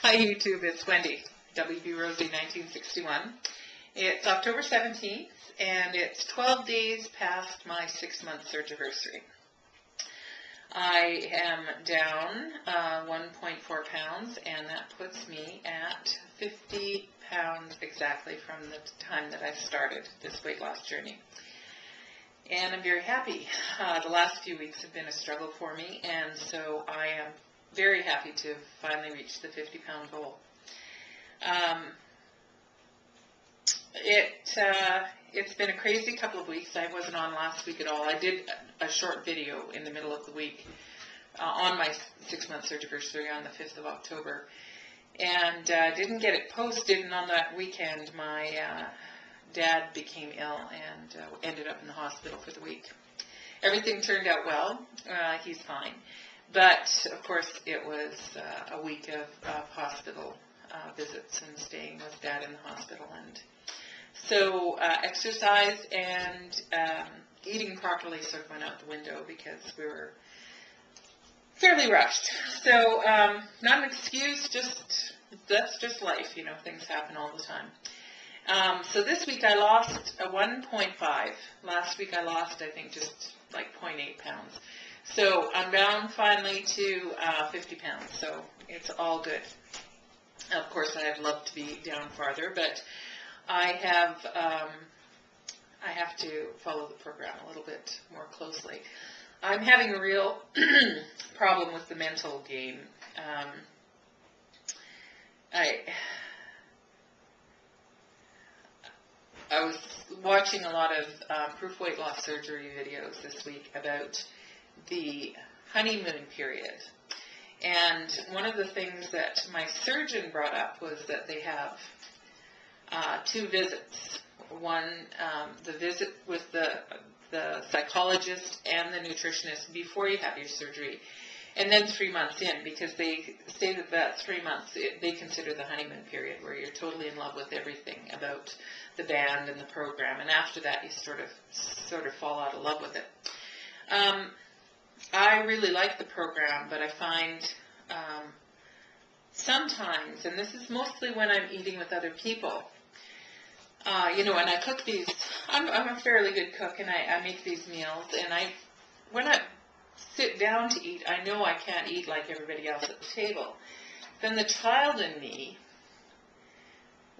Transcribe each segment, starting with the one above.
Hi YouTube, it's Wendy, WB Rosie 1961. It's October 17th and it's 12 days past my 6-month surgiversary. I am down 1.4 pounds and that puts me at 50 pounds exactly from the time that I started this weight loss journey. And I'm very happy. The last few weeks have been a struggle for me, and so I am very happy to finally reach the 50-pound goal. It's been a crazy couple of weeks. I wasn't on last week at all. I did a short video in the middle of the week on my 6-month surgiversary on the 5th of October, and didn't get it posted, and on that weekend my dad became ill and ended up in the hospital for the week. Everything turned out well. He's fine. But, of course, it was a week of hospital visits and staying with Dad in the hospital. And so exercise and eating properly sort of went out the window because we were fairly rushed. So not an excuse, that's just life. You know, things happen all the time. So this week I lost 1.5. Last week I lost, I think, just like 0.8 pounds. So I'm down finally to 50 pounds, so it's all good. Of course, I'd love to be down farther, but I have to follow the program a little bit more closely. I'm having a real problem with the mental game. I was watching a lot of proof weight loss surgery videos this week about the honeymoon period. And one of the things that my surgeon brought up was that they have 2 visits. One, the visit with the psychologist and the nutritionist before you have your surgery, and then 3 months in, because they say that 3 months, they consider the honeymoon period where you're totally in love with everything about the band and the program, and after that you sort of fall out of love with it. I really like the program, but I find sometimes, and this is mostly when I'm eating with other people, you know, and I cook these, I'm a fairly good cook, and I make these meals, and when I sit down to eat, I know I can't eat like everybody else at the table. Then the child in me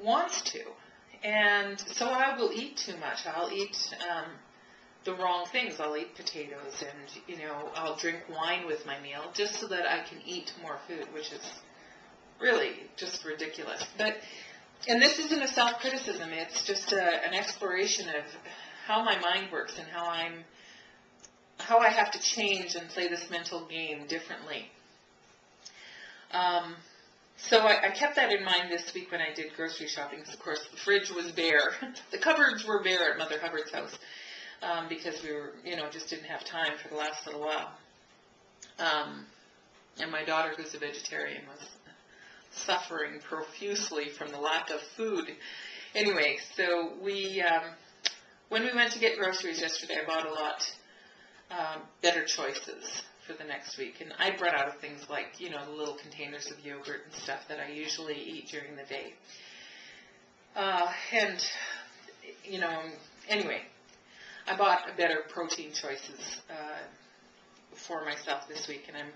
wants to, and so I will eat too much. I'll eat the wrong things. I'll eat potatoes, and, you know, I'll drink wine with my meal just so that I can eat more food, which is really just ridiculous. And this isn't a self-criticism. It's just an exploration of how my mind works and how I have to change and play this mental game differently. So I kept that in mind this week when I did grocery shopping, because, of course, the fridge was bare. The cupboards were bare at Mother Hubbard's house. Because we were, you know, just didn't have time for the last little while. And my daughter, who's a vegetarian, was suffering profusely from the lack of food. Anyway, so when we went to get groceries yesterday, I bought a lot better choices for the next week. And I brought out of things like, you know, the little containers of yogurt and stuff that I usually eat during the day. And, you know, anyway, I bought better protein choices for myself this week, and I'm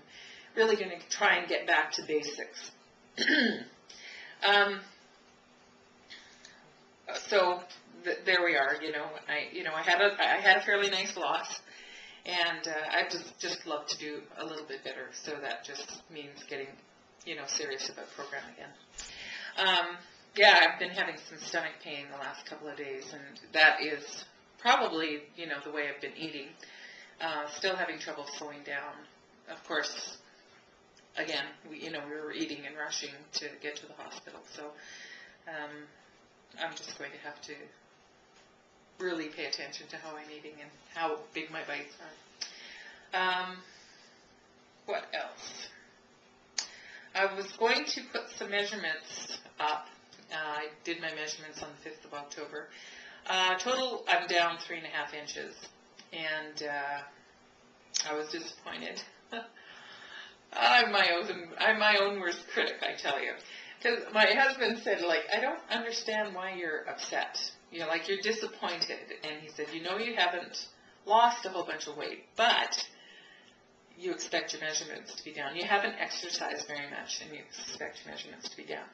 really going to try and get back to basics. So there we are. I had a fairly nice loss, and I just love to do a little bit better. So that just means getting, you know, serious about program again. Yeah, I've been having some stomach pain the last couple of days, and that is probably, you know, the way I've been eating. Still having trouble slowing down. Of course, again, we were eating and rushing to get to the hospital. So I'm just going to have to really pay attention to how I'm eating and how big my bites are. What else? I was going to put some measurements up. I did my measurements on the 5th of October. Total, I'm down 3.5 inches, and I was disappointed. I'm my own worst critic, I tell you. Because my husband said, like, I don't understand why you're upset. You know, like, you're disappointed. And he said, you know, you haven't lost a whole bunch of weight, but you expect your measurements to be down. You haven't exercised very much, and you expect your measurements to be down.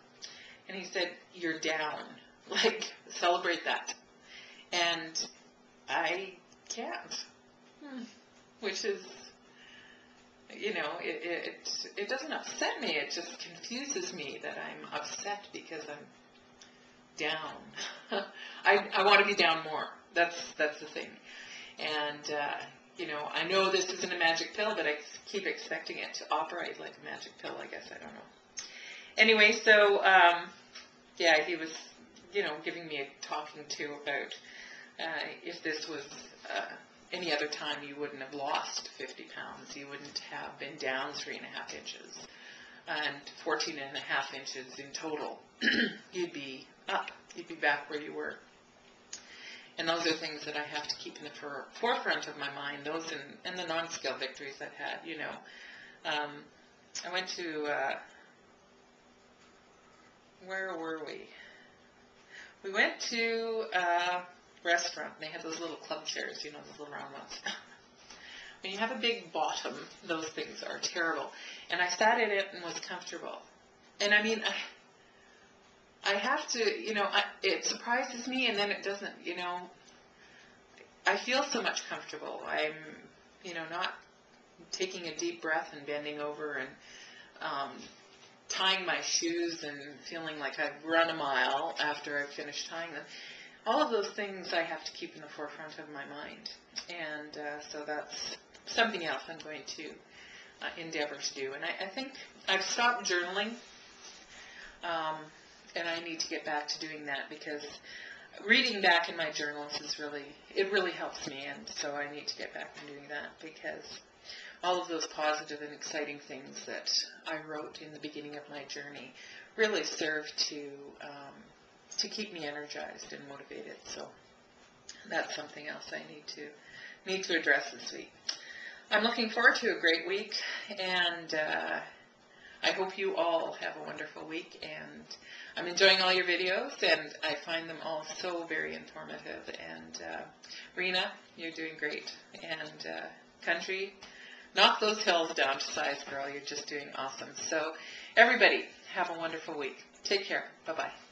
And he said, you're down. Like, celebrate that. And I can't. Which is, you know, it doesn't upset me. It just confuses me that I'm upset because I'm down. I want to be down more. That's the thing. And, you know, I know this isn't a magic pill, but I keep expecting it to operate like a magic pill, I guess. I don't know. Anyway, so, yeah, he was, you know, giving me a talking to about if this was any other time, you wouldn't have lost 50 pounds. You wouldn't have been down 3.5 inches and 14.5 inches in total. You'd be up. You'd be back where you were. And those are things that I have to keep in the forefront of my mind, those and the non-scale victories I've had, you know. I went to, where were we? We went to a restaurant, and they had those little club chairs, you know, those little round ones. When you have a big bottom, those things are terrible. And I sat in it and was comfortable. And I mean, I have to, you know, it surprises me, and then it doesn't, you know. I feel so much comfortable. I'm, you know, not taking a deep breath and bending over and tying my shoes and feeling like I've run a mile after I've finished tying them. All of those things I have to keep in the forefront of my mind. And so that's something else I'm going to endeavor to do. And I think I've stopped journaling. And I need to get back to doing that, because reading back in my journals is really helps me, and so I need to get back to doing that, because all of those positive and exciting things that I wrote in the beginning of my journey really serve to keep me energized and motivated. So that's something else I need to address this week. I'm looking forward to a great week, and I hope you all have a wonderful week, and I'm enjoying all your videos, and I find them all so very informative. And Rena, you're doing great. And Country, knock those hills down to size, girl. You're just doing awesome. So everybody, have a wonderful week. Take care. Bye-bye.